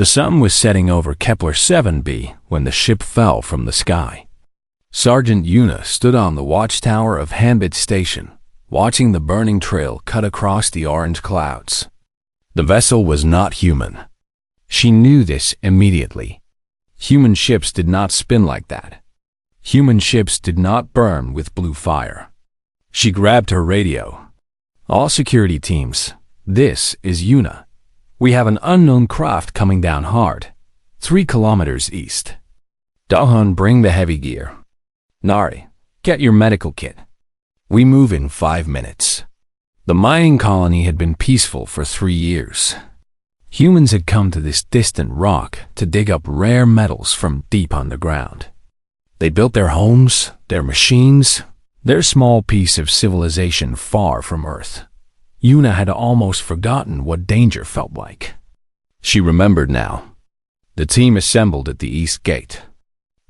The sun was setting over Kepler 7b when the ship fell from the sky. Sergeant Una stood on the watchtower of Hanbit Station, watching the burning trail cut across the orange clouds. The vessel was not human. She knew this immediately. Human ships did not spin like that. Human ships did not burn with blue fire. She grabbed her radio. "All security teams, this is Una. We have an unknown craft coming down hard, 3 kilometers east. Dahan, bring the heavy gear. Nari, get your medical kit. We move in 5 minutes." The mining colony had been peaceful for 3 years. Humans had come to this distant rock to dig up rare metals from deep underground. They built their homes, their machines, their small piece of civilization far from Earth. Una had almost forgotten what danger felt like. She remembered now. The team assembled at the east gate.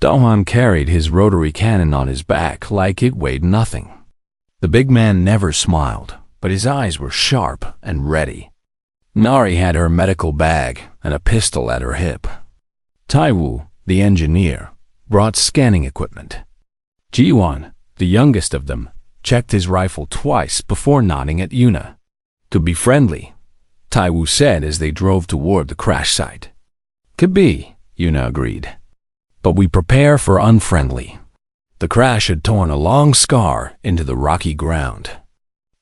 Dahan carried his rotary cannon on his back like it weighed nothing. The big man never smiled, but his eyes were sharp and ready. Nari had her medical bag and a pistol at her hip. Taiwu, the engineer, brought scanning equipment. Jiwan, the youngest of them, checked his rifle twice before nodding at Una. "To be friendly," Taiwu said as they drove toward the crash site. "Could be," Una agreed. "But we prepare for unfriendly." The crash had torn a long scar into the rocky ground.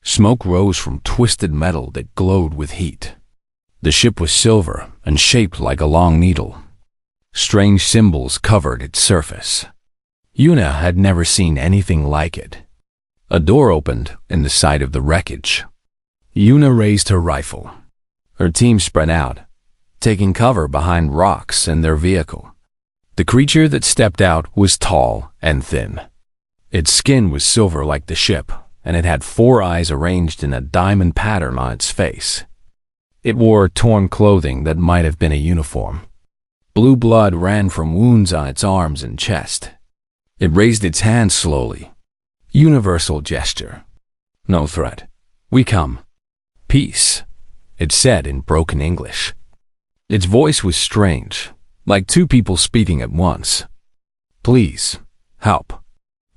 Smoke rose from twisted metal that glowed with heat. The ship was silver and shaped like a long needle. Strange symbols covered its surface. Una had never seen anything like it. A door opened in the side of the wreckage. Una raised her rifle. Her team spread out, taking cover behind rocks and their vehicle. The creature that stepped out was tall and thin. Its skin was silver like the ship, and it had 4 eyes arranged in a diamond pattern on its face. It wore torn clothing that might have been a uniform. Blue blood ran from wounds on its arms and chest. It raised its hands slowly. Universal gesture. "No threat. We come. Peace," it said in broken English. Its voice was strange, like 2 people speaking at once. "Please, help."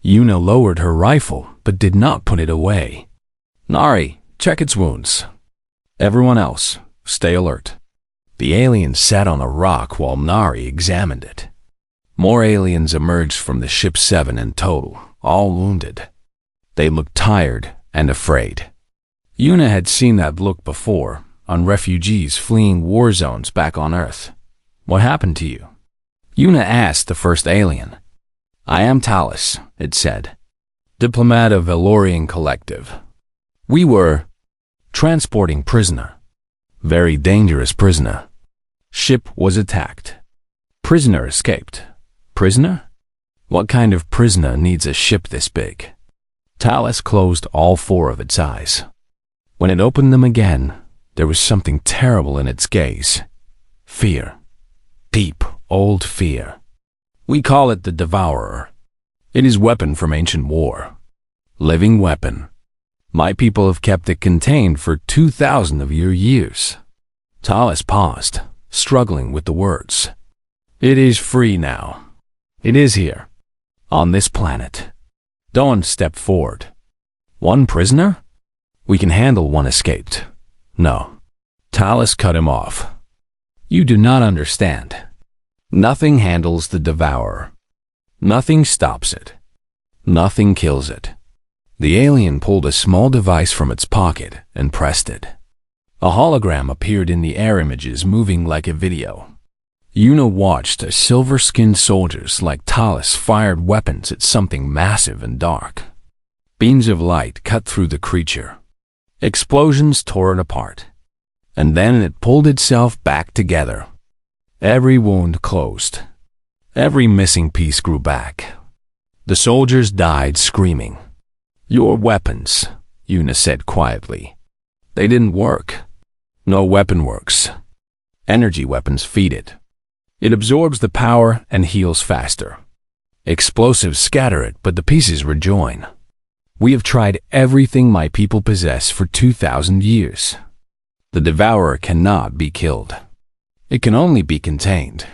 Una lowered her rifle, but did not put it away. "Nari, check its wounds. Everyone else, stay alert." The alien sat on a rock while Nari examined it. More aliens emerged from the ship, 7 in total, all wounded. They looked tired and afraid. Una had seen that look before, on refugees fleeing war zones back on Earth. "What happened to you?" Una asked the first alien. "I am Talus," it said, "diplomat of Elorian Collective. We were transporting prisoner. Very dangerous prisoner. Ship was attacked. Prisoner escaped. Prisoner? What kind of prisoner needs a ship this big?" Talus closed all 4 of its eyes. When it opened them again, there was something terrible in its gaze. Fear. Deep, old fear. "We call it the Devourer. It is weapon from ancient war. Living weapon. My people have kept it contained for 2,000 of your years." Talus paused, struggling with the words. "It is free now. It is here. On this planet." Dawn stepped forward. "One prisoner? We can handle one escaped." "No." Talus cut him off. "You do not understand. Nothing handles the Devourer. Nothing stops it. Nothing kills it." The alien pulled a small device from its pocket and pressed it. A hologram appeared in the air, images moving like a video. Una watched as silver-skinned soldiers like Talus fired weapons at something massive and dark. Beams of light cut through the creature. Explosions tore it apart. And then it pulled itself back together. Every wound closed. Every missing piece grew back. The soldiers died screaming. "Your weapons," Una said quietly. "They didn't work. No weapon works. Energy weapons feed it. It absorbs the power and heals faster. Explosives scatter it, but the pieces rejoin. We have tried everything my people possess for 2,000 years. The Devourer cannot be killed. It can only be contained.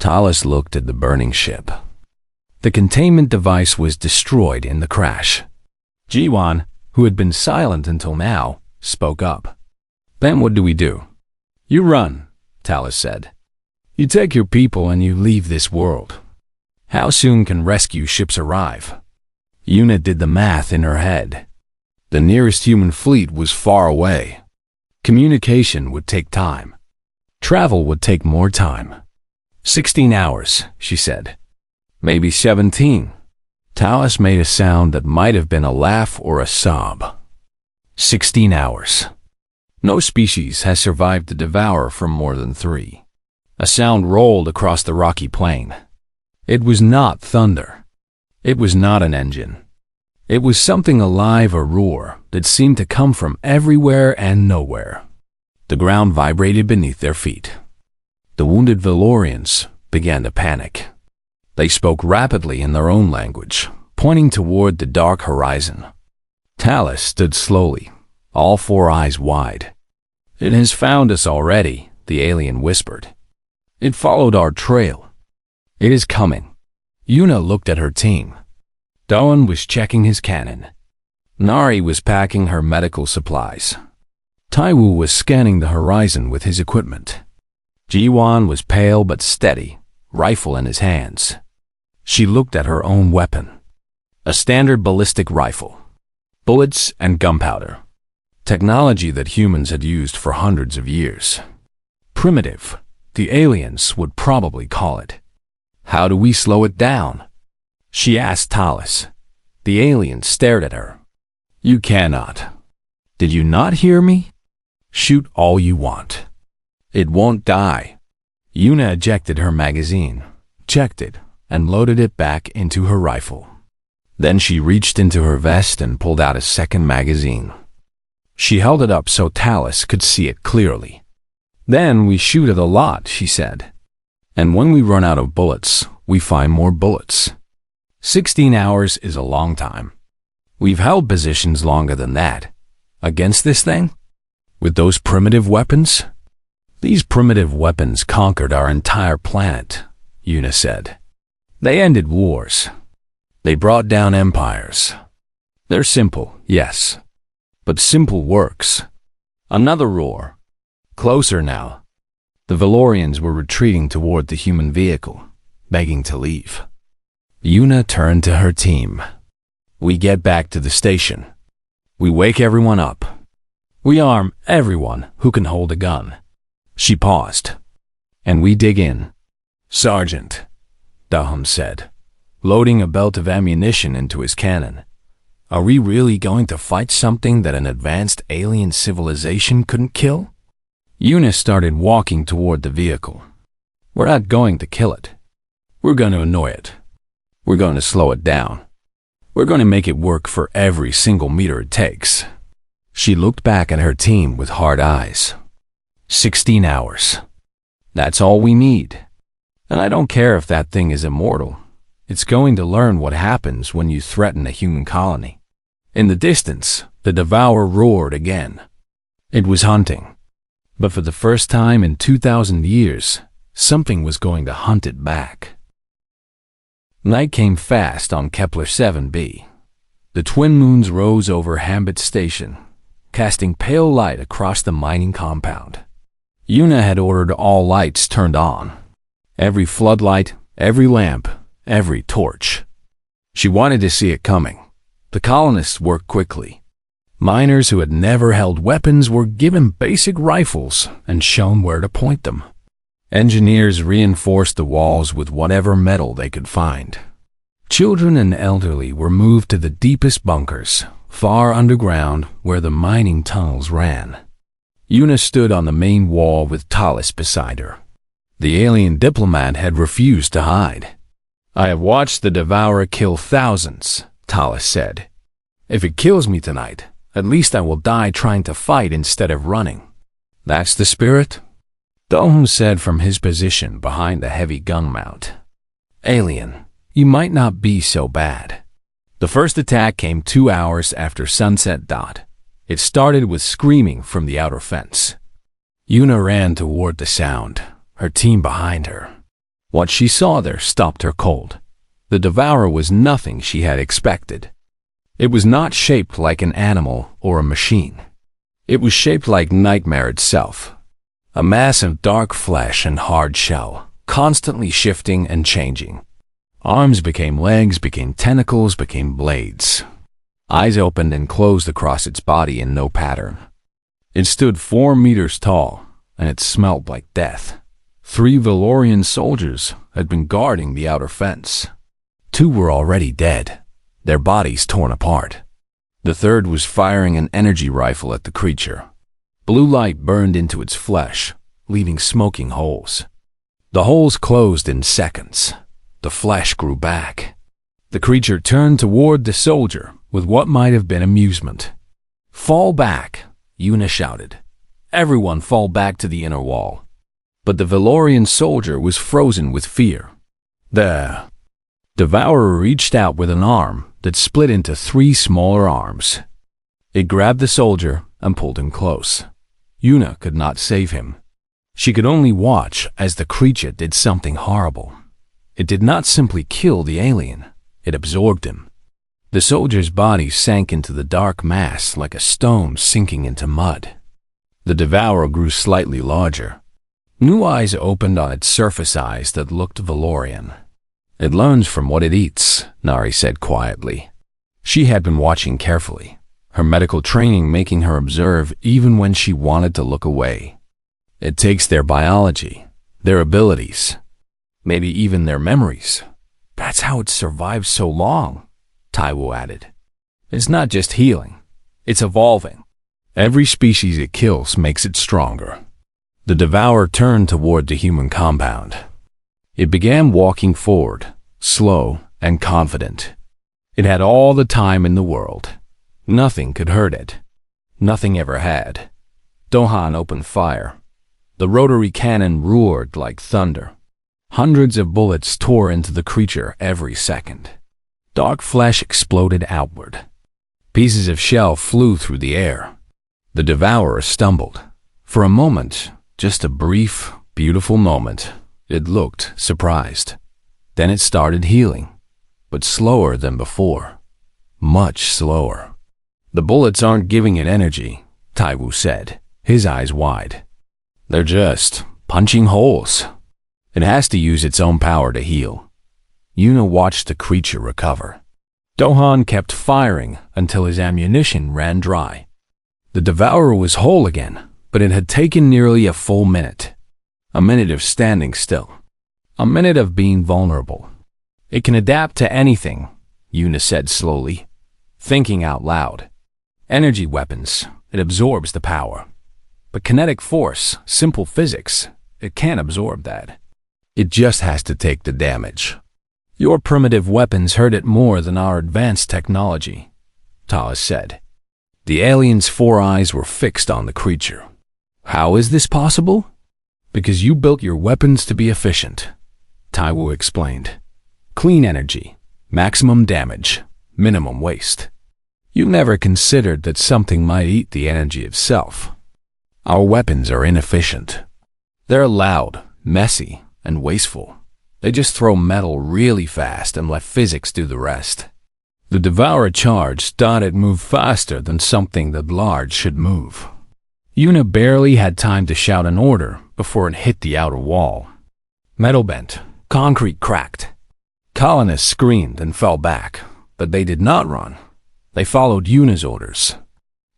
Talis looked at the burning ship. The containment device was destroyed in the crash. Jiwan, who had been silent until now, spoke up. Then what do we do? You run, Talis said. You take your people and you leave this world. How soon can rescue ships arrive? Yuna did the math in her head. The nearest human fleet was far away. Communication would take time. Travel would take more time. 16 hours, she said. Maybe 17. Talis made a sound that might have been a laugh or a sob. 16 hours. No species has survived the Devourer for more than 3. A sound rolled across the rocky plain. It was not thunder. It was not an engine. It was something alive, a roar that seemed to come from everywhere and nowhere. The ground vibrated beneath their feet. The wounded Valorians began to panic. They spoke rapidly in their own language, pointing toward the dark horizon. Talis stood slowly, all 4 eyes wide. It has found us already, the alien whispered. It followed our trail. It is coming. Yuna looked at her team. Doan was checking his cannon. Nari was packing her medical supplies. Taiwu was scanning the horizon with his equipment. Jiwan was pale but steady, rifle in his hands. She looked at her own weapon. A standard ballistic rifle. Bullets and gunpowder. Technology that humans had used for hundreds of years. Primitive, the aliens would probably call it. How do we slow it down? She asked Talis. The alien stared at her. You cannot. Did you not hear me? Shoot all you want. It won't die. Yuna ejected her magazine, checked it, and loaded it back into her rifle. Then she reached into her vest and pulled out a second magazine. She held it up so Talis could see it clearly. Then we shoot it a lot, she said. And when we run out of bullets, we find more bullets. 16 hours is a long time. We've held positions longer than that. Against this thing? With those primitive weapons? These primitive weapons conquered our entire planet, Yuna said. They ended wars. They brought down empires. They're simple, yes. But simple works. Another roar. Closer now. The Valorians were retreating toward the human vehicle, begging to leave. Yuna turned to her team. We get back to the station. We wake everyone up. We arm everyone who can hold a gun. She paused. And we dig in. Sergeant, Dahum said, loading a belt of ammunition into his cannon. Are we really going to fight something that an advanced alien civilization couldn't kill? Yuna started walking toward the vehicle. We're not going to kill it. We're going to annoy it. We're going to slow it down. We're going to make it work for every single meter it takes. She looked back at her team with hard eyes. 16 hours. That's all we need. And I don't care if that thing is immortal. It's going to learn what happens when you threaten a human colony. In the distance, the Devourer roared again. It was hunting. But for the first time in 2,000 years, something was going to hunt it back. Night came fast on Kepler 7b. The twin moons rose over Hambit Station, casting pale light across the mining compound. Yuna had ordered all lights turned on. Every floodlight, every lamp, every torch. She wanted to see it coming. The colonists worked quickly. Miners who had never held weapons were given basic rifles and shown where to point them. Engineers reinforced the walls with whatever metal they could find. Children and elderly were moved to the deepest bunkers, far underground where the mining tunnels ran. Yuna stood on the main wall with Talis beside her. The alien diplomat had refused to hide. I have watched the Devourer kill thousands, Talis said. If it kills me tonight, at least I will die trying to fight instead of running. That's the spirit? Dolhun said from his position behind the heavy gun mount. Alien, you might not be so bad. The first attack came 2 hours after sunset. It started with screaming from the outer fence. Yuna ran toward the sound. her team behind her. What she saw there stopped her cold. The devourer was nothing she had expected. It was not shaped like an animal or a machine. It was shaped like nightmare itself. A mass of dark flesh and hard shell, constantly shifting and changing. Arms became legs, became tentacles, became blades. Eyes opened and closed across its body in no pattern. It stood 4 meters tall, and it smelled like death. 3 Valorian soldiers had been guarding the outer fence. 2 were already dead, their bodies torn apart. The third was firing an energy rifle at the creature. Blue light burned into its flesh, leaving smoking holes. The holes closed in seconds. The flesh grew back. The creature turned toward the soldier with what might have been amusement. "Fall back," Una shouted. "Everyone fall back to the inner wall." But the Valorian soldier was frozen with fear. The devourer reached out with an arm that split into 3 smaller arms. It grabbed the soldier and pulled him close. Una could not save him. She could only watch as the creature did something horrible. It did not simply kill the alien, it absorbed him. The soldier's body sank into the dark mass like a stone sinking into mud. The devourer grew slightly larger. New eyes opened on its surface eyes that looked Valorian. "It learns from what it eats," Nari said quietly. She had been watching carefully, her medical training making her observe even when she wanted to look away. "It takes their biology, their abilities, maybe even their memories. That's how it survived so long," Taiwo added. "It's not just healing, it's evolving. Every species it kills makes it stronger." The devourer turned toward the human compound. It began walking forward, slow and confident. It had all the time in the world. Nothing could hurt it. Nothing ever had. Dohan opened fire. The rotary cannon roared like thunder. Hundreds of bullets tore into the creature every second. Dark flesh exploded outward. Pieces of shell flew through the air. The devourer stumbled. For a moment, just a brief, beautiful moment, it looked surprised. Then it started healing, but slower than before. Much slower. "The bullets aren't giving it energy," Taiwu said, his eyes wide. "They're just punching holes. It has to use its own power to heal." Una watched the creature recover. Dohan kept firing until his ammunition ran dry. The devourer was whole again, but it had taken nearly a full minute. A minute of standing still. A minute of being vulnerable. "It can adapt to anything," Una said slowly, thinking out loud. "Energy weapons, it absorbs the power. But kinetic force, simple physics, it can't absorb that. It just has to take the damage. Your primitive weapons hurt it more than our advanced technology," Talis said. The alien's 4 eyes were fixed on the creature. "How is this possible?" "Because you built your weapons to be efficient," Taiwu explained. "Clean energy, maximum damage, minimum waste. You never considered that something might eat the energy itself. Our weapons are inefficient. They're loud, messy, and wasteful. They just throw metal really fast and let physics do the rest." The devourer charged, thought it moved faster than something that large should move. Una barely had time to shout an order before it hit the outer wall. Metal bent, concrete cracked. Colonists screamed and fell back, but they did not run. They followed Una's orders.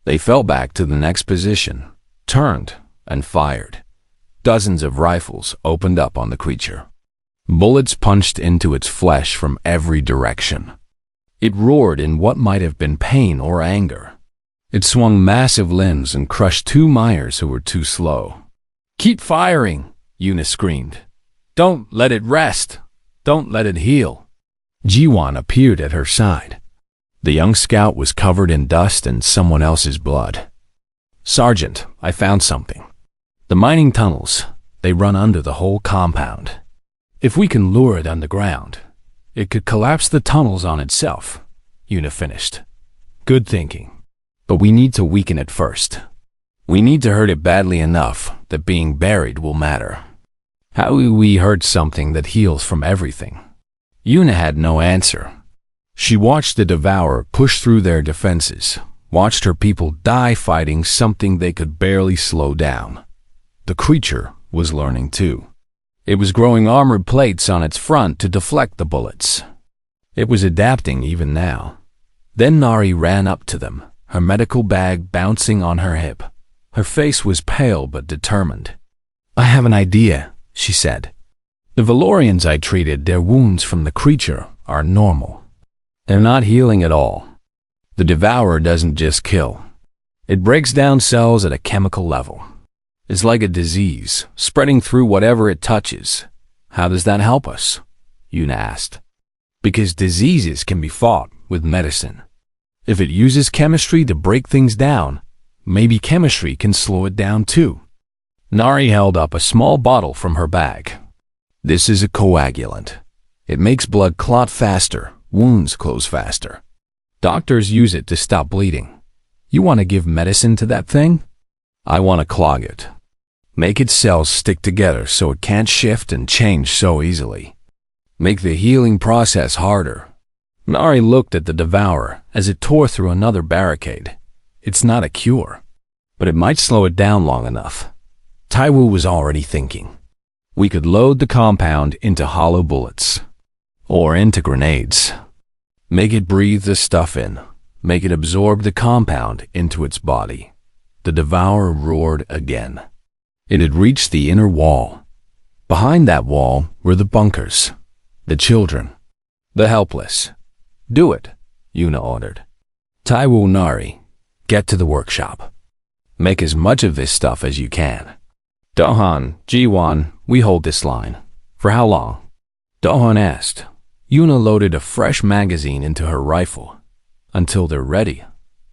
They fell back to the next position, turned, and fired. Dozens of rifles opened up on the creature. Bullets punched into its flesh from every direction. It roared in what might have been pain or anger. It swung massive limbs and crushed 2 Myers who were too slow. "Keep firing," Una screamed. "Don't let it rest. Don't let it heal." Jiwan appeared at her side. The young scout was covered in dust and someone else's blood. "Sergeant, I found something. The mining tunnels, they run under the whole compound. If we can lure it underground, it could collapse the tunnels on itself," Una finished. "Good thinking. But we need to weaken it first. We need to hurt it badly enough that being buried will matter." How we heard something that heals from everything. Yuna had no answer. She watched the Devourer push through their defenses, watched her people die fighting something they could barely slow down. The creature was learning too. It was growing armored plates on its front to deflect the bullets. It was adapting even now. Then Nari ran up to them, her medical bag bouncing on her hip. Her face was pale but determined. "I have an idea," she said. "The Valorians I treated, their wounds from the creature are normal. They're not healing at all. The Devourer doesn't just kill. It breaks down cells at a chemical level. It's like a disease, spreading through whatever it touches. How does that help us?" Yuna asked. "Because diseases can be fought with medicine. If it uses chemistry to break things down, maybe chemistry can slow it down too." Nari held up a small bottle from her bag. "This is a coagulant. It makes blood clot faster, wounds close faster. Doctors use it to stop bleeding. You want to give medicine to that thing? I want to clog it. Make its cells stick together so it can't shift and change so easily. Make the healing process harder." Nari looked at the Devourer as it tore through another barricade. "It's not a cure, but it might slow it down long enough." Taiwu was already thinking. "We could load the compound into hollow bullets. Or into grenades. Make it breathe the stuff in. Make it absorb the compound into its body." The Devourer roared again. It had reached the inner wall. Behind that wall were the bunkers. The children. The helpless. "Do it," Yuna ordered. "Taiwu, Nari, get to the workshop. Make as much of this stuff as you can. Dohan, Jiwan, we hold this line. For how long?" Dohan asked. Yuna loaded a fresh magazine into her rifle. "Until they're ready,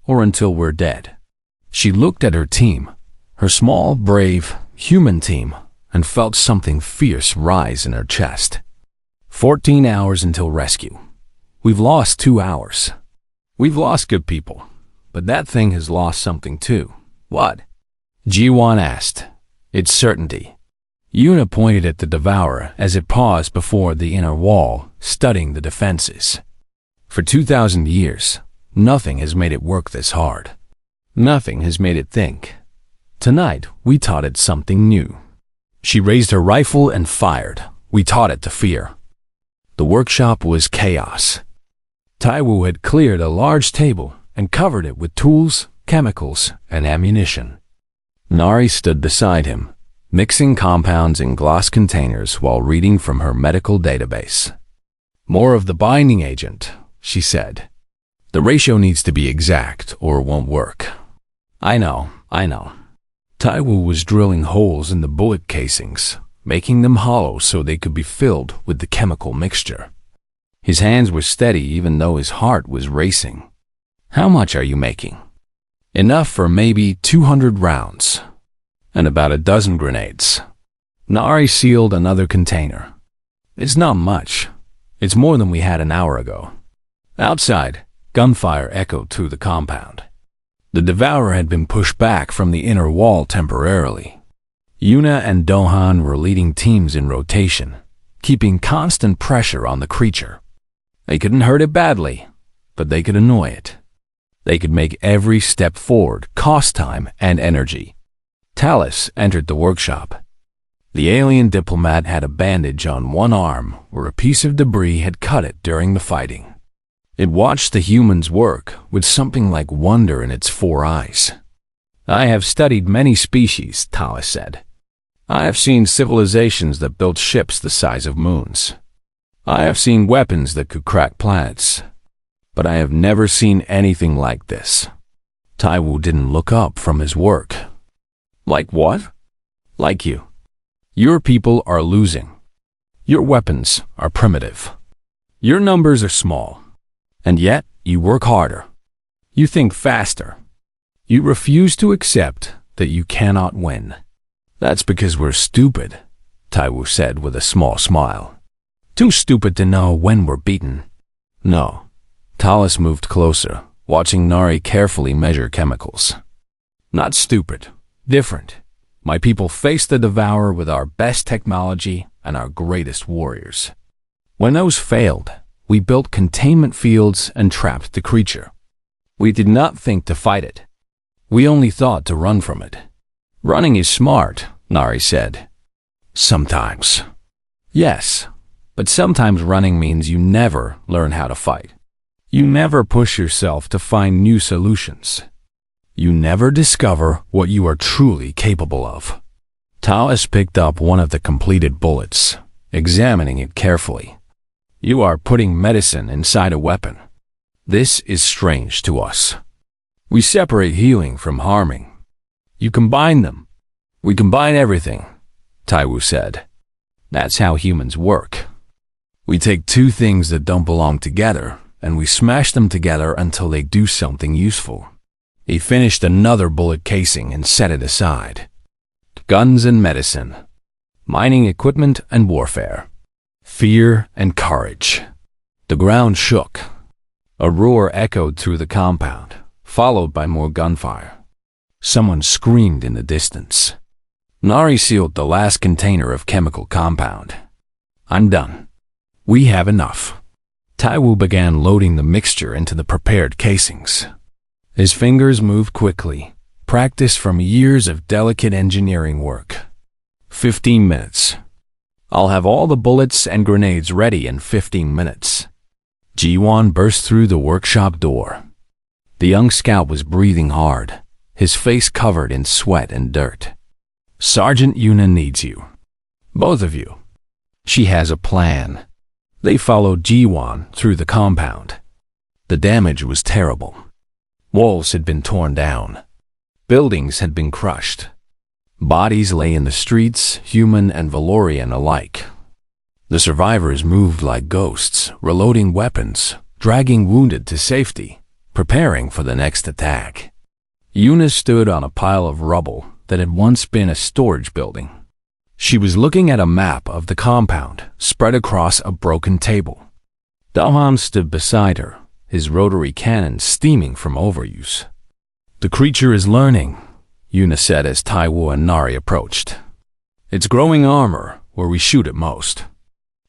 or until we're dead." She looked at her team, her small, brave, human team, and felt something fierce rise in her chest. 14 hours until rescue. We've lost 2 hours. We've lost good people, but that thing has lost something too. What? Jiwan asked. "It's certainty." Yuna pointed at the Devourer as it paused before the inner wall, studying the defenses. "For 2,000 years, nothing has made it work this hard. Nothing has made it think. Tonight, we taught it something new." She raised her rifle and fired. "We taught it to fear." The workshop was chaos. Taiwu had cleared a large table and covered it with tools, chemicals, and ammunition. Nari stood beside him, mixing compounds in glass containers while reading from her medical database. "More of the binding agent," she said. "The ratio needs to be exact or it won't work." I know. Taiwu was drilling holes in the bullet casings, making them hollow so they could be filled with the chemical mixture. His hands were steady even though his heart was racing. "How much are you making?" "Enough for maybe 200 rounds. And about a dozen grenades." Nari sealed another container. "It's not much. It's more than we had an hour ago." Outside, gunfire echoed through the compound. The Devourer had been pushed back from the inner wall temporarily. Yuna and Dohan were leading teams in rotation, keeping constant pressure on the creature. They couldn't hurt it badly, but they could annoy it. They could make every step forward cost time and energy. Talus entered the workshop. The alien diplomat had a bandage on one arm where a piece of debris had cut it during the fighting. It watched the humans work with something like wonder in its 4 eyes. "I have studied many species," Talus said. "I have seen civilizations that built ships the size of moons. I have seen weapons that could crack planets. But I have never seen anything like this." Taiwu didn't look up from his work. "Like what?" "Like you. Your people are losing. Your weapons are primitive. Your numbers are small. And yet, you work harder. You think faster. You refuse to accept that you cannot win." "That's because we're stupid," Taiwu said with a small smile. "Too stupid to know when we're beaten." "No." Talus moved closer, watching Nari carefully measure chemicals. "Not stupid. Different. My people faced the devourer with our best technology and our greatest warriors. When those failed, we built containment fields and trapped the creature. We did not think to fight it. We only thought to run from it. Running is smart, Nari said. Sometimes. Yes, but sometimes running means you never learn how to fight. You never push yourself to find new solutions. You never discover what you are truly capable of. Talis picked up one of the completed bullets, examining it carefully. You are putting medicine inside a weapon. This is strange to us. We separate healing from harming. You combine them. We combine everything, Taiwu said. That's how humans work. We take two things that don't belong together, and we smash them together until they do something useful. He finished another bullet casing and set it aside. Guns and medicine. Mining equipment and warfare. Fear and courage. The ground shook. A roar echoed through the compound, followed by more gunfire. Someone screamed in the distance. Nari sealed the last container of chemical compound. I'm done. We have enough. Taiwu began loading the mixture into the prepared casings. His fingers moved quickly, practice from years of delicate engineering work. 15 minutes. I'll have all the bullets and grenades ready in 15 minutes. Jiwan burst through the workshop door. The young scout was breathing hard, his face covered in sweat and dirt. Sergeant Yuna needs you. Both of you. She has a plan. They followed Jiwan through the compound. The damage was terrible. Walls had been torn down. Buildings had been crushed. Bodies lay in the streets, human and Valorian alike. The survivors moved like ghosts, reloading weapons, dragging wounded to safety, preparing for the next attack. Yuna stood on a pile of rubble that had once been a storage building. She was looking at a map of the compound spread across a broken table. Dalhan stood beside her, his rotary cannon steaming from overuse. The creature is learning, Yuna said as Taiwu and Nari approached. It's growing armor where we shoot it most.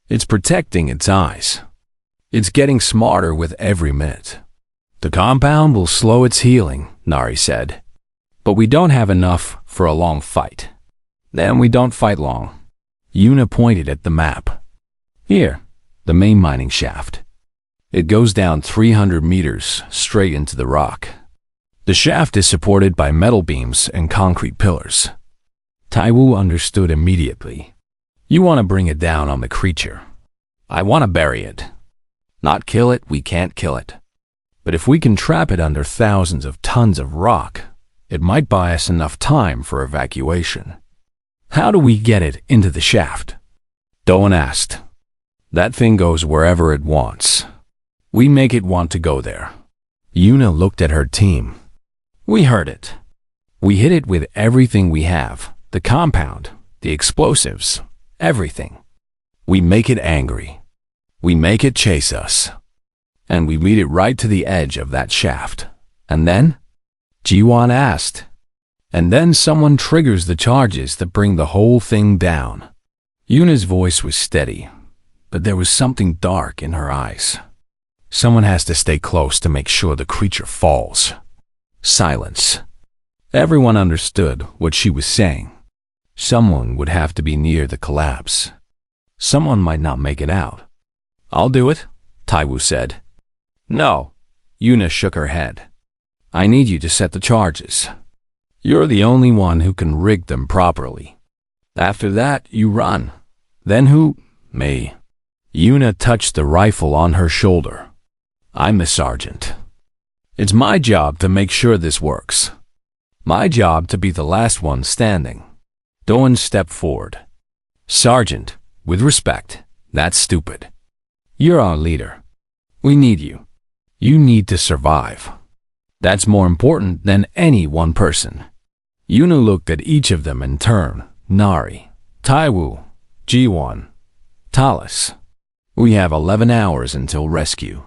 It's protecting its eyes. It's getting smarter with every minute. The compound will slow its healing, Nari said. But we don't have enough for a long fight. Then we don't fight long. Yuna pointed at the map. Here, the main mining shaft. It goes down 300 meters straight into the rock. The shaft is supported by metal beams and concrete pillars. Taiwu understood immediately. You want to bring it down on the creature. I want to bury it. Not kill it, we can't kill it. But if we can trap it under thousands of tons of rock, it might buy us enough time for evacuation. How do we get it into the shaft? Doan asked. That thing goes wherever it wants. We make it want to go there. Yuna looked at her team. We heard it. We hit it with everything we have. The compound, the explosives, everything. We make it angry. We make it chase us. And we lead it right to the edge of that shaft. And then? Jiwan asked. And then someone triggers the charges that bring the whole thing down. Yuna's voice was steady, but there was something dark in her eyes. Someone has to stay close to make sure the creature falls. Silence. Everyone understood what she was saying. Someone would have to be near the collapse. Someone might not make it out. I'll do it, Taiwu said. No, Yuna shook her head. I need you to set the charges. You're the only one who can rig them properly. After that, you run. Then who? Me. Yuna touched the rifle on her shoulder. I'm the sergeant. It's my job to make sure this works. My job to be the last one standing. Doan stepped forward. Sergeant, with respect, that's stupid. You're our leader. We need you. You need to survive. That's more important than any one person. Yuna looked at each of them in turn. Nari, Taiwu, Jiwan, Talis. We have 11 hours until rescue.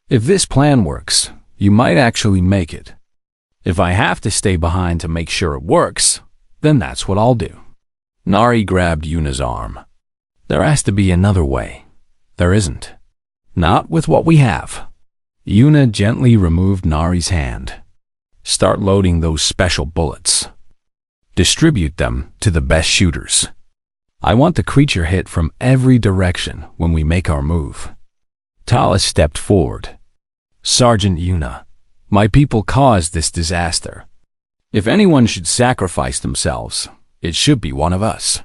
If this plan works, you might actually make it. If I have to stay behind to make sure it works, Then that's what I'll do. Nari grabbed Yuna's arm. There has to be another way. There isn't. Not with what we have. Yuna gently removed Nari's hand. Start loading those special bullets. Distribute them to the best shooters. I want the creature hit from every direction when we make our move. Talis stepped forward. Sergeant Yuna, my people caused this disaster. If anyone should sacrifice themselves, it should be one of us.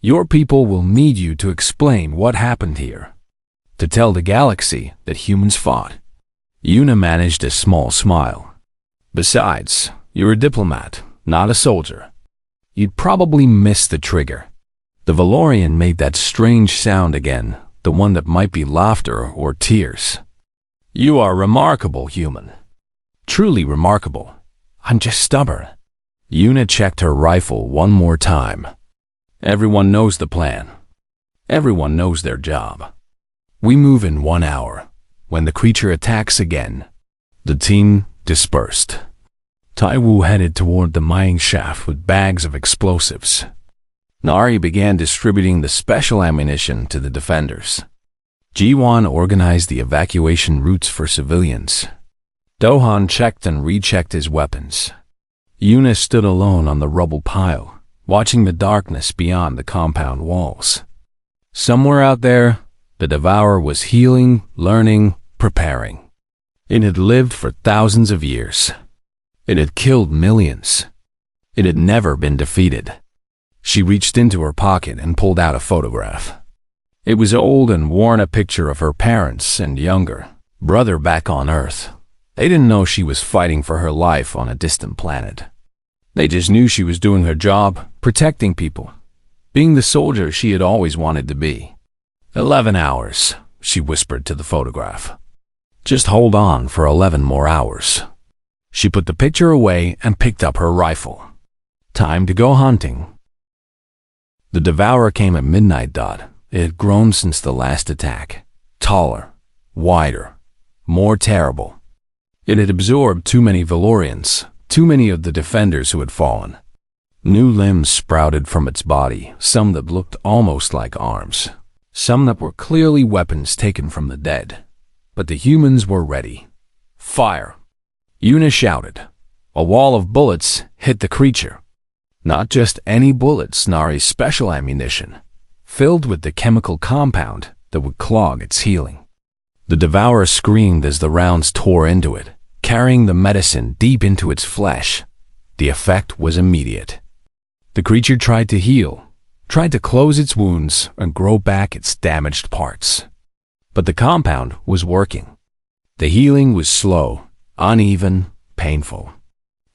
Your people will need you to explain what happened here. To tell the galaxy that humans fought. Yuna managed a small smile. Besides, you're a diplomat, not a soldier. You'd probably miss the trigger. The Valorian made that strange sound again, the one that might be laughter or tears. You are remarkable, human. Truly remarkable. I'm just stubborn. Yuna checked her rifle one more time. Everyone knows the plan. Everyone knows their job. We move in 1 hour. When the creature attacks again, the team dispersed. Taiwu headed toward the mining shaft with bags of explosives. Nari began distributing the special ammunition to the defenders. Jiwan organized the evacuation routes for civilians. Dohan checked and rechecked his weapons. Yuna stood alone on the rubble pile, watching the darkness beyond the compound walls. Somewhere out there, the Devourer was healing, learning, preparing. It had lived for thousands of years. It had killed millions. It had never been defeated. She reached into her pocket and pulled out a photograph. It was old and worn, a picture of her parents and younger brother back on Earth. They didn't know she was fighting for her life on a distant planet. They just knew she was doing her job, protecting people, being the soldier she had always wanted to be. 11 hours, she whispered to the photograph. Just hold on for 11 more hours. She put the picture away and picked up her rifle. Time to go hunting. The Devourer came at midnight. It had grown since the last attack. Taller, wider, more terrible. It had absorbed too many Valorians, too many of the defenders who had fallen. New limbs sprouted from its body, some that looked almost like arms, some that were clearly weapons taken from the dead. But the humans were ready. Fire! Yuna shouted. A wall of bullets hit the creature. Not just any bullets, Nari's special ammunition, filled with the chemical compound that would clog its healing. The Devourer screamed as the rounds tore into it, carrying the medicine deep into its flesh. The effect was immediate. The creature tried to heal, tried to close its wounds and grow back its damaged parts. But the compound was working. The healing was slow, uneven, painful.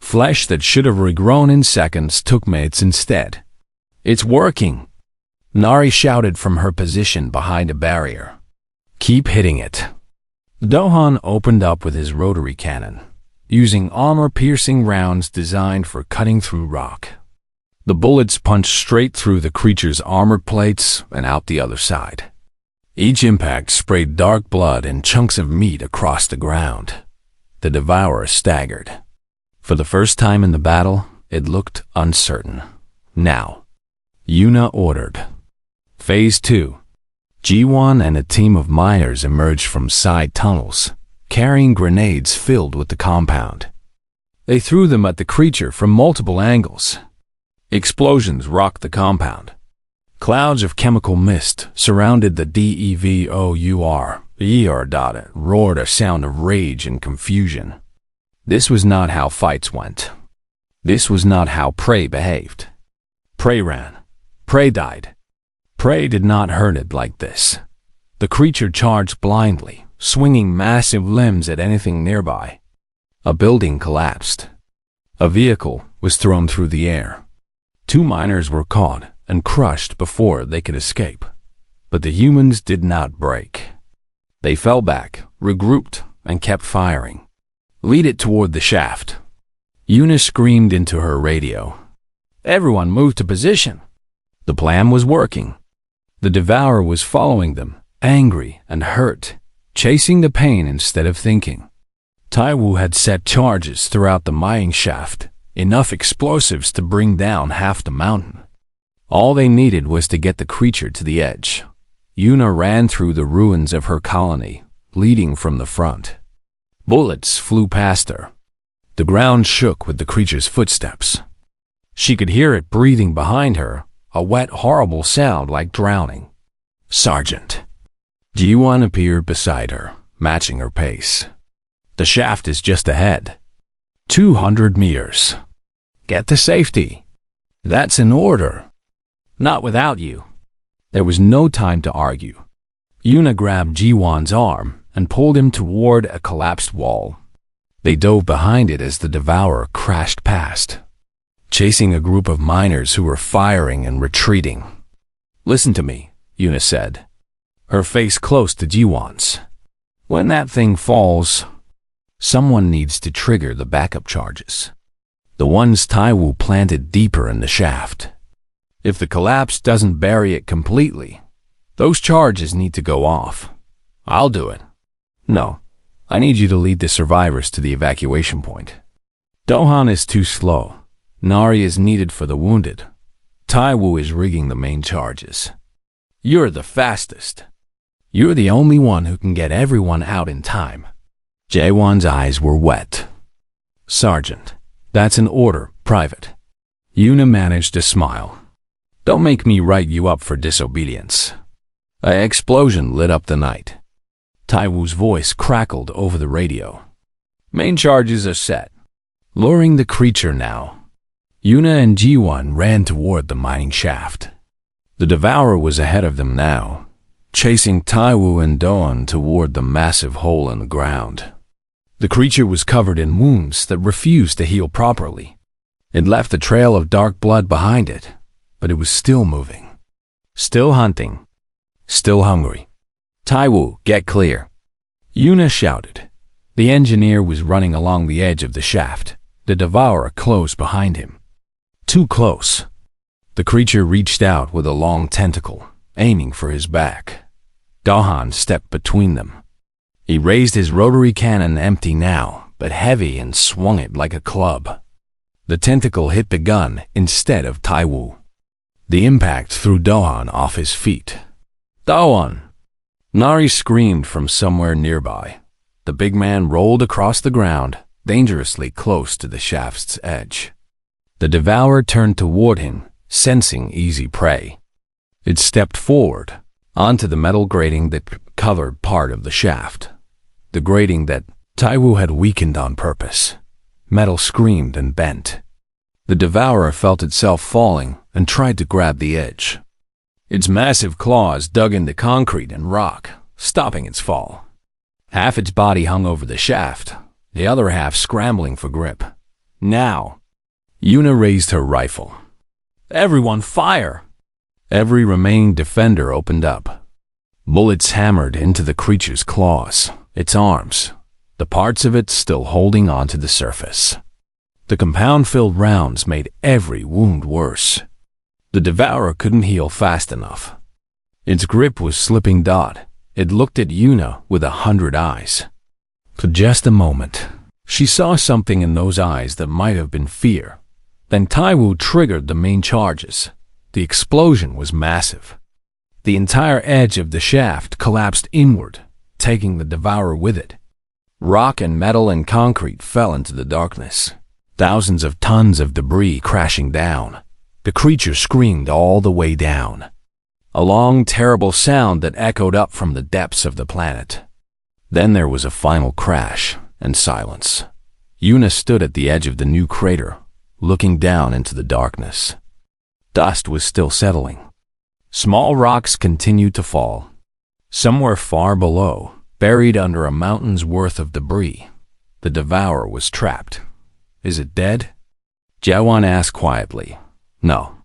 Flesh that should have regrown in seconds took minutes instead. It's working! Nari shouted from her position behind a barrier. Keep hitting it. Dohan opened up with his rotary cannon, using armor-piercing rounds designed for cutting through rock. The bullets punched straight through the creature's armor plates and out the other side. Each impact sprayed dark blood and chunks of meat across the ground. The Devourer staggered. For the first time in the battle, it looked uncertain. Now, Yuna ordered. Phase 2. G1 and a team of miners emerged from side tunnels, carrying grenades filled with the compound. They threw them at the creature from multiple angles. Explosions rocked the compound. Clouds of chemical mist surrounded the DEVOUR. It roared a sound of rage and confusion. This was not how fights went. This was not how prey behaved. Prey ran. Prey died. Prey did not hurt it like this. The creature charged blindly, swinging massive limbs at anything nearby. A building collapsed. A vehicle was thrown through the air. 2 miners were caught and crushed before they could escape. But the humans did not break. They fell back, regrouped, and kept firing. Lead it toward the shaft. Yuna screamed into her radio. Everyone moved to position. The plan was working. The Devourer was following them, angry and hurt, chasing the pain instead of thinking. Taiwu had set charges throughout the mining shaft, enough explosives to bring down half the mountain. All they needed was to get the creature to the edge. Yuna ran through the ruins of her colony, leading from the front. Bullets flew past her. The ground shook with the creature's footsteps. She could hear it breathing behind her, a wet, horrible sound like drowning. "Sergeant." Ji-Won appeared beside her, matching her pace. "The shaft is just ahead. 200 meters. Get to safety." "That's an order." "Not without you." There was no time to argue. Yuna grabbed Ji-Won's arm and pulled him toward a collapsed wall. They dove behind it as the Devourer crashed past, chasing a group of miners who were firing and retreating. "Listen to me," Yuna said, her face close to Ji-Won's. "When that thing falls, someone needs to trigger the backup charges. The ones Taiwu planted deeper in the shaft. If the collapse doesn't bury it completely, those charges need to go off. I'll do it. No, I need you to lead the survivors to the evacuation point. Dohan is too slow. Nari is needed for the wounded. Taiwu is rigging the main charges. You're the fastest. You're the only one who can get everyone out in time." Jaewon's eyes were wet. "Sergeant, that's an order, Private." Yuna managed to smile. "Don't make me write you up for disobedience." An explosion lit up the night. Taiwu's voice crackled over the radio. "Main charges are set. Luring the creature now." Yuna and Ji-Won ran toward the mining shaft. The Devourer was ahead of them now, chasing Taiwu and Doan toward the massive hole in the ground. The creature was covered in wounds that refused to heal properly. It left a trail of dark blood behind it, but it was still moving, still hunting, still hungry. "Taiwu, get clear," Yuna shouted. The engineer was running along the edge of the shaft, the Devourer close behind him. Too close. The creature reached out with a long tentacle, aiming for his back. Dohan stepped between them. He raised his rotary cannon, empty now, but heavy, and swung it like a club. The tentacle hit the gun instead of Taiwu. The impact threw Dohan off his feet. "Dohan!" Nari screamed from somewhere nearby. The big man rolled across the ground, dangerously close to the shaft's edge. The Devourer turned toward him, sensing easy prey. It stepped forward, onto the metal grating that covered part of the shaft. The grating that Taiwu had weakened on purpose. Metal screamed and bent. The Devourer felt itself falling and tried to grab the edge. Its massive claws dug into concrete and rock, stopping its fall. Half its body hung over the shaft, the other half scrambling for grip. "Now!" Yuna raised her rifle. "Everyone fire!" Every remaining defender opened up. Bullets hammered into the creature's claws, its arms, the parts of it still holding onto the surface. The compound-filled rounds made every wound worse. The Devourer couldn't heal fast enough. Its grip was slipping taut. It looked at Yuna with 100 eyes. For just a moment, she saw something in those eyes that might have been fear. Then Taiwu triggered the main charges. The explosion was massive. The entire edge of the shaft collapsed inward, taking the Devourer with it. Rock and metal and concrete fell into the darkness. Thousands of tons of debris crashing down. The creature screamed all the way down. A long, terrible sound that echoed up from the depths of the planet. Then there was a final crash and silence. Yuna stood at the edge of the new crater, looking down into the darkness. Dust was still settling. Small rocks continued to fall. Somewhere far below, buried under a mountain's worth of debris, the Devourer was trapped. "Is it dead?" Jaewon asked quietly. "No."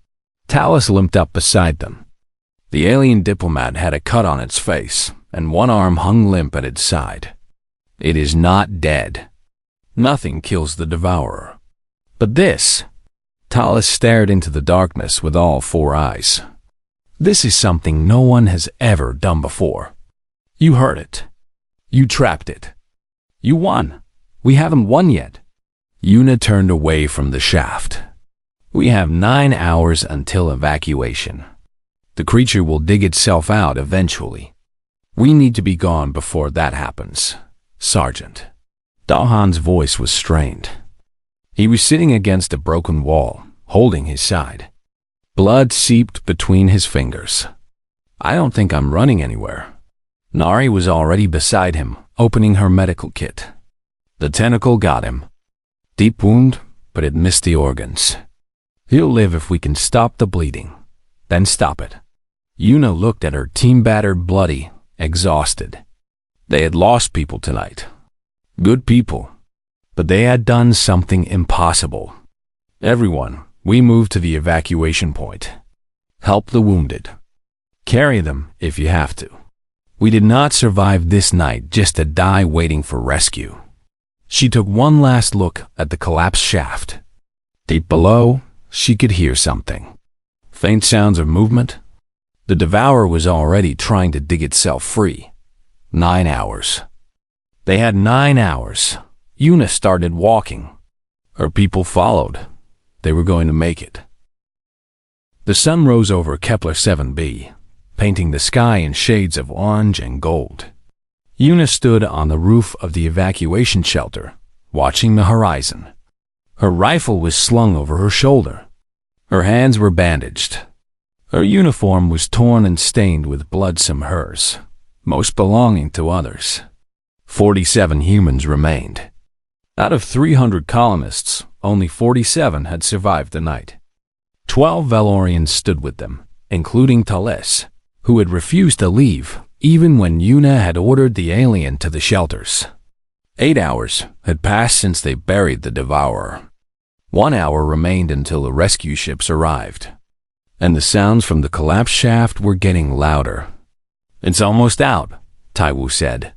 Talus limped up beside them. The alien diplomat had a cut on its face, and one arm hung limp at its side. "It is not dead. Nothing kills the Devourer. But this..." Talus stared into the darkness with all 4 eyes. "This is something no one has ever done before. You heard it. You trapped it. You won. We haven't won yet. Yuna turned away from the shaft. We have 9 hours until evacuation. The creature will dig itself out eventually. We need to be gone before that happens, Sergeant. Dahan's voice was strained. He was sitting against a broken wall, holding his side. Blood seeped between his fingers. I don't think I'm running anywhere. Nari was already beside him, opening her medical kit. The tentacle got him. Deep wound, but it missed the organs. He'll live if we can stop the bleeding. Then stop it. Yuna looked at her team, battered, bloody, exhausted. They had lost people tonight. Good people. But they had done something impossible. Everyone, we move to the evacuation point. Help the wounded. Carry them if you have to. We did not survive this night just to die waiting for rescue. She took one last look at the collapsed shaft. Deep below, she could hear something. Faint sounds of movement. The devourer was already trying to dig itself free. 9 hours. They had 9 hours. Yuna started walking. Her people followed. They were going to make it. The sun rose over Kepler 7b, painting the sky in shades of orange and gold. Yuna stood on the roof of the evacuation shelter, watching the horizon. Her rifle was slung over her shoulder. Her hands were bandaged. Her uniform was torn and stained with bloodsome hers, most belonging to others. 47 humans remained. Out of 300 colonists, only 47 had survived the night. 12 Valorians stood with them, including Thales, who had refused to leave, even when Yuna had ordered the alien to the shelters. 8 hours had passed since they buried the devourer. 1 hour remained until the rescue ships arrived, and the sounds from the collapsed shaft were getting louder. It's almost out, Taiwu said.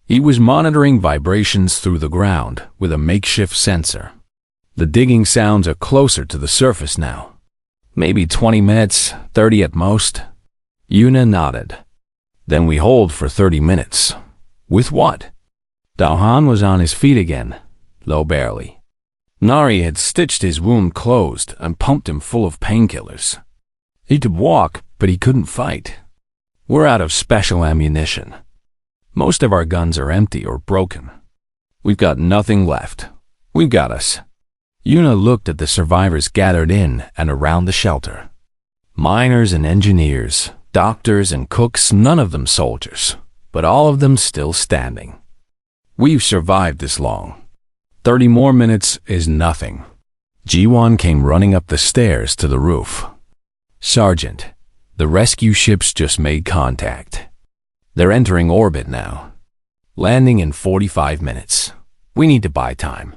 He was monitoring vibrations through the ground with a makeshift sensor. The digging sounds are closer to the surface now. Maybe 20 minutes, 30 at most. Yuna nodded. Then we hold for 30 minutes. With what? Dahan was on his feet again, though barely. Nari had stitched his wound closed and pumped him full of painkillers. He could walk, but he couldn't fight. We're out of special ammunition. Most of our guns are empty or broken. We've got nothing left. We've got us. Yuna looked at the survivors gathered in and around the shelter. Miners and engineers, doctors and cooks, none of them soldiers, but all of them still standing. We've survived this long. 30 more minutes is nothing. Jiwon came running up the stairs to the roof. Sergeant, the rescue ships just made contact. They're entering orbit now. Landing in 45 minutes. We need to buy time.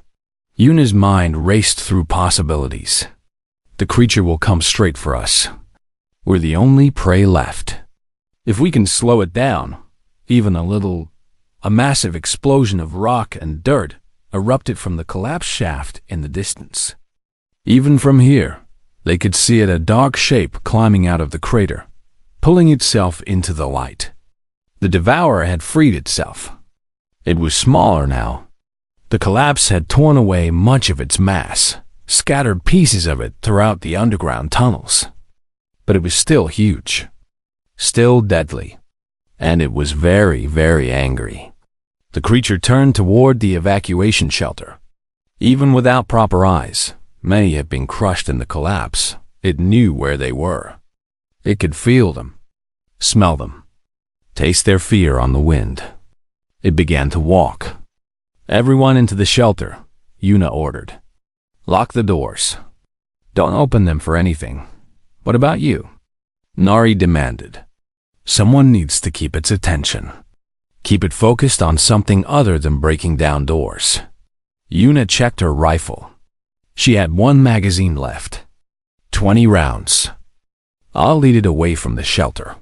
Yuna's mind raced through possibilities. The creature will come straight for us. We're the only prey left. If we can slow it down, even a little, a massive explosion of rock and dirt erupted from the collapsed shaft in the distance. Even from here, they could see it, a dark shape climbing out of the crater, pulling itself into the light. The devourer had freed itself. It was smaller now. The collapse had torn away much of its mass, scattered pieces of it throughout the underground tunnels. But it was still huge, still deadly, and it was very, very angry. The creature turned toward the evacuation shelter. Even without proper eyes, many had been crushed in the collapse. It knew where they were. It could feel them, smell them, taste their fear on the wind. It began to walk. Everyone into the shelter, Yuna ordered. Lock the doors. Don't open them for anything. What about you? Nari demanded. Someone needs to keep its attention. Keep it focused on something other than breaking down doors. Yuna checked her rifle. She had 1 magazine left. 20 rounds. I'll lead it away from the shelter.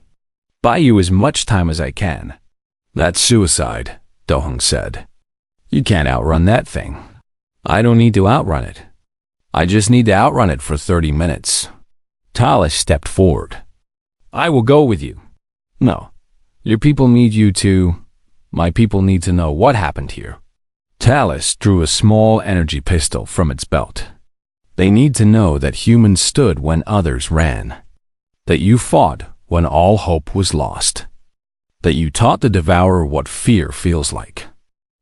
Buy you as much time as I can. That's suicide, Dohung said. You can't outrun that thing. I don't need to outrun it. I just need to outrun it for 30 minutes. Thales stepped forward. I will go with you. No, your people need you to... My people need to know what happened here. Talus drew a small energy pistol from its belt. They need to know that humans stood when others ran. That you fought when all hope was lost. That you taught the devourer what fear feels like.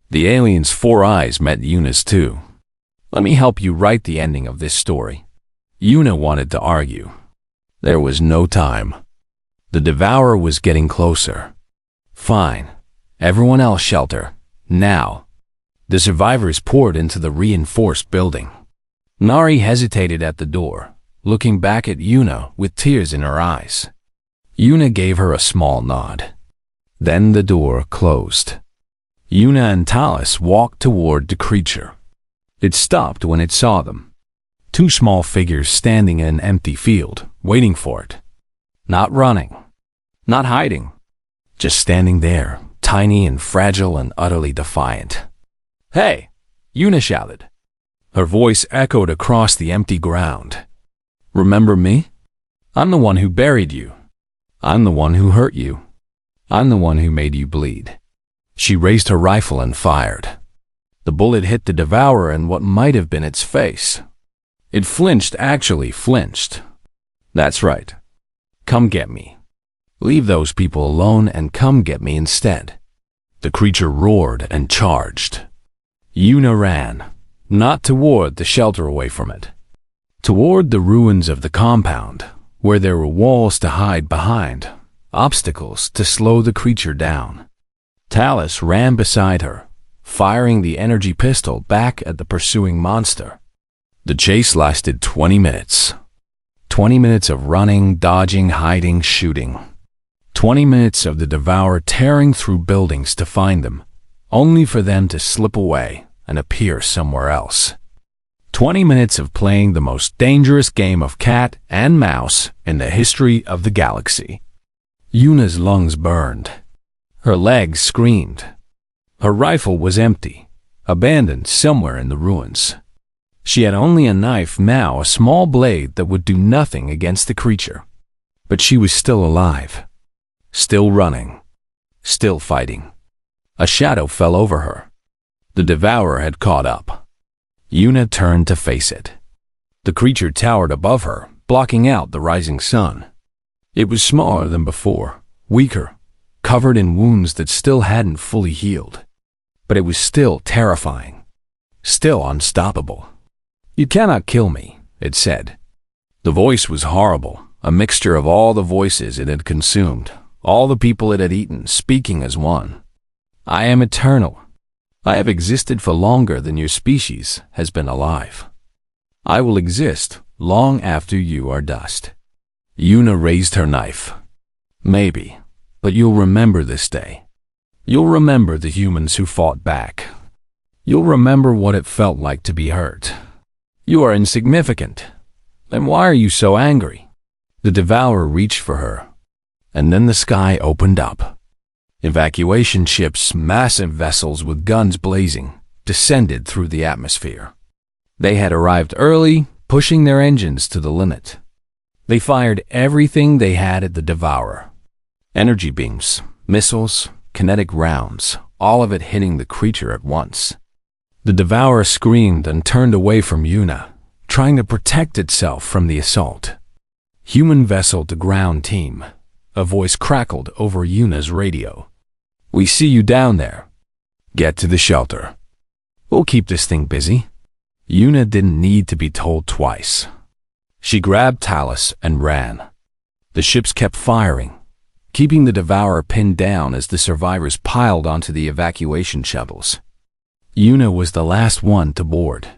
The alien's 4 eyes met Yuna's too. Let me help you write the ending of this story. Yuna wanted to argue. There was no time. The devourer was getting closer. Fine. Everyone else shelter. Now. The survivors poured into the reinforced building. Nari hesitated at the door, looking back at Yuna with tears in her eyes. Yuna gave her a small nod. Then the door closed. Yuna and Talus walked toward the creature. It stopped when it saw them. 2 small figures standing in an empty field, waiting for it. Not running. Not hiding. Just standing there, tiny and fragile and utterly defiant. "Hey!" Yuna shouted. Her voice echoed across the empty ground. "Remember me? I'm the one who buried you. I'm the one who hurt you. I'm the one who made you bleed." She raised her rifle and fired. The bullet hit the devourer in what might have been its face. It actually flinched. "That's right. Come get me. Leave those people alone and come get me instead." The creature roared and charged. Yuna ran, not toward the shelter away from it. Toward the ruins of the compound, where there were walls to hide behind, obstacles to slow the creature down. Talus ran beside her, firing the energy pistol back at the pursuing monster. The chase lasted 20 minutes. 20 minutes of running, dodging, hiding, shooting. 20 minutes of the devourer tearing through buildings to find them, only for them to slip away and appear somewhere else. 20 minutes of playing the most dangerous game of cat and mouse in the history of the galaxy. Yuna's lungs burned. Her legs screamed. Her rifle was empty, abandoned somewhere in the ruins. She had only a knife now, a small blade that would do nothing against the creature. But she was still alive. Still running. Still fighting. A shadow fell over her. The devourer had caught up. Yuna turned to face it. The creature towered above her, blocking out the rising sun. It was smaller than before, weaker, covered in wounds that still hadn't fully healed. But it was still terrifying. Still unstoppable. "You cannot kill me," it said. The voice was horrible, a mixture of all the voices it had consumed, all the people it had eaten, speaking as one. "I am eternal. I have existed for longer than your species has been alive. I will exist long after you are dust." Yuna raised her knife. "Maybe, but you'll remember this day. You'll remember the humans who fought back. You'll remember what it felt like to be hurt. You are insignificant. Then why are you so angry?" The devourer reached for her, and then the sky opened up. Evacuation ships, massive vessels with guns blazing, descended through the atmosphere. They had arrived early, pushing their engines to the limit. They fired everything they had at the devourer. Energy beams, missiles, kinetic rounds, all of it hitting the creature at once. The devourer screamed and turned away from Yuna, trying to protect itself from the assault. "Human vessel to ground team," a voice crackled over Yuna's radio. "We see you down there. Get to the shelter. We'll keep this thing busy." Yuna didn't need to be told twice. She grabbed Talus and ran. The ships kept firing, keeping the devourer pinned down as the survivors piled onto the evacuation shuttles. Yuna was the last one to board.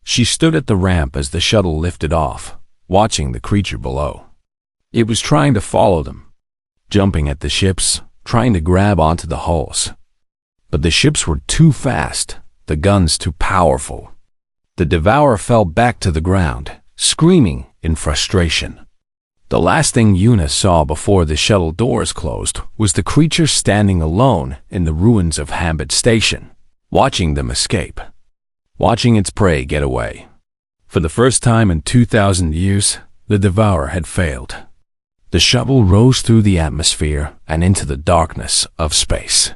She stood at the ramp as the shuttle lifted off, watching the creature below. It was trying to follow them, jumping at the ships, trying to grab onto the hulls. But the ships were too fast, the guns too powerful. The devourer fell back to the ground, screaming in frustration. The last thing Yuna saw before the shuttle doors closed was the creature standing alone in the ruins of Hambit Station, watching them escape, watching its prey get away. For the first time in 2,000 years, the devourer had failed. The shuttle rose through the atmosphere and into the darkness of space.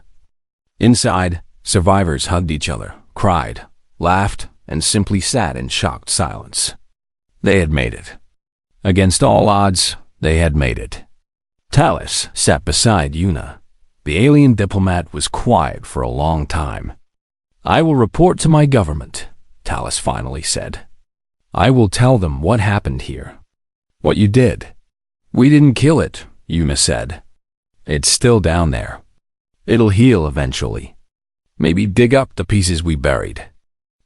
Inside, survivors hugged each other, cried, laughed, and simply sat in shocked silence. They had made it. Against all odds, they had made it. Talis sat beside Yuna. The alien diplomat was quiet for a long time. "I will report to my government," Talis finally said. "I will tell them what happened here. What you did." "We didn't kill it," Yuna said. "It's still down there. It'll heal eventually. Maybe dig up the pieces we buried.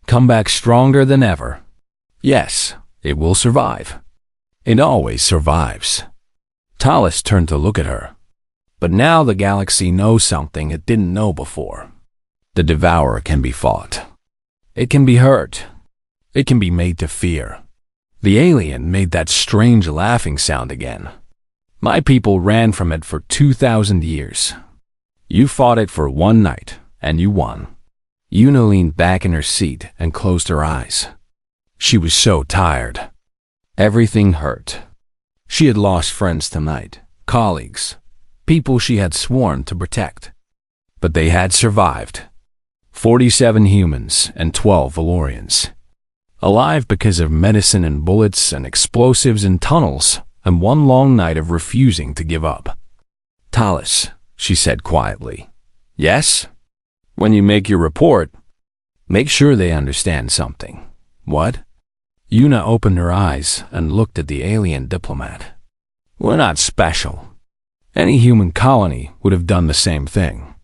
Come back stronger than ever. Yes, it will survive. It always survives." Talis turned to look at her. But now the galaxy knows something it didn't know before. The Devourer can be fought. It can be hurt. It can be made to fear. The alien made that strange laughing sound again. "My people ran from it for 2,000 years. You fought it for one night, and you won." Yuna leaned back in her seat and closed her eyes. She was so tired. Everything hurt. She had lost friends tonight, colleagues, people she had sworn to protect. But they had survived. 47 humans and 12 Valorians. Alive because of medicine and bullets and explosives and tunnels, and one long night of refusing to give up. "Talis," she said quietly. "Yes? When you make your report, make sure they understand something." "What?" Yuna opened her eyes and looked at the alien diplomat. "We're not special. Any human colony would have done the same thing.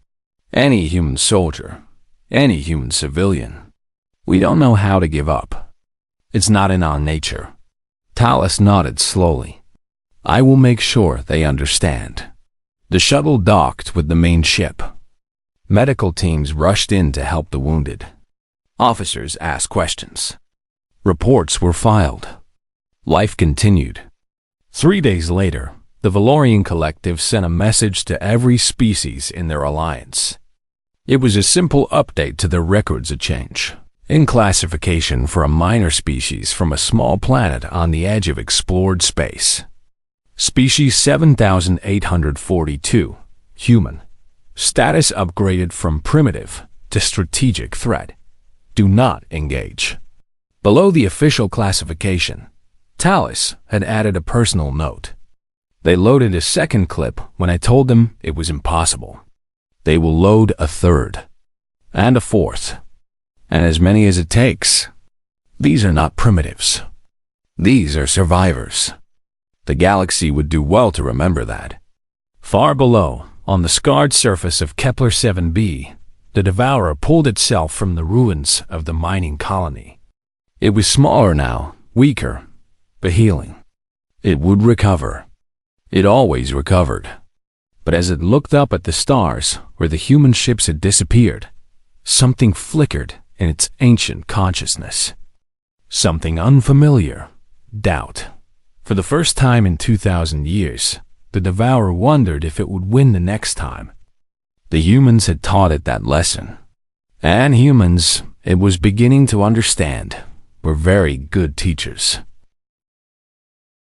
Any human soldier, any human civilian. We don't know how to give up. It's not in our nature." Talis nodded slowly. "I will make sure they understand." The shuttle docked with the main ship. Medical teams rushed in to help the wounded. Officers asked questions. Reports were filed. Life continued. 3 days later, the Valorian Collective sent a message to every species in their alliance. It was a simple update to their records of change, in classification for a minor species from a small planet on the edge of explored space. Species 7842, human. Status upgraded from primitive to strategic threat. Do not engage. Below the official classification, Talis had added a personal note. They loaded a second clip when I told them it was impossible. They will load a third, and a fourth, and as many as it takes. These are not primitives. These are survivors. The galaxy would do well to remember that. Far below, on the scarred surface of Kepler 7b, the Devourer pulled itself from the ruins of the mining colony. It was smaller now, weaker, but healing. It would recover. It always recovered. But as it looked up at the stars where the human ships had disappeared, something flickered in its ancient consciousness. Something unfamiliar. Doubt. For the first time in 2,000 years, the Devourer wondered if it would win the next time. The humans had taught it that lesson. And humans, it was beginning to understand, were very good teachers.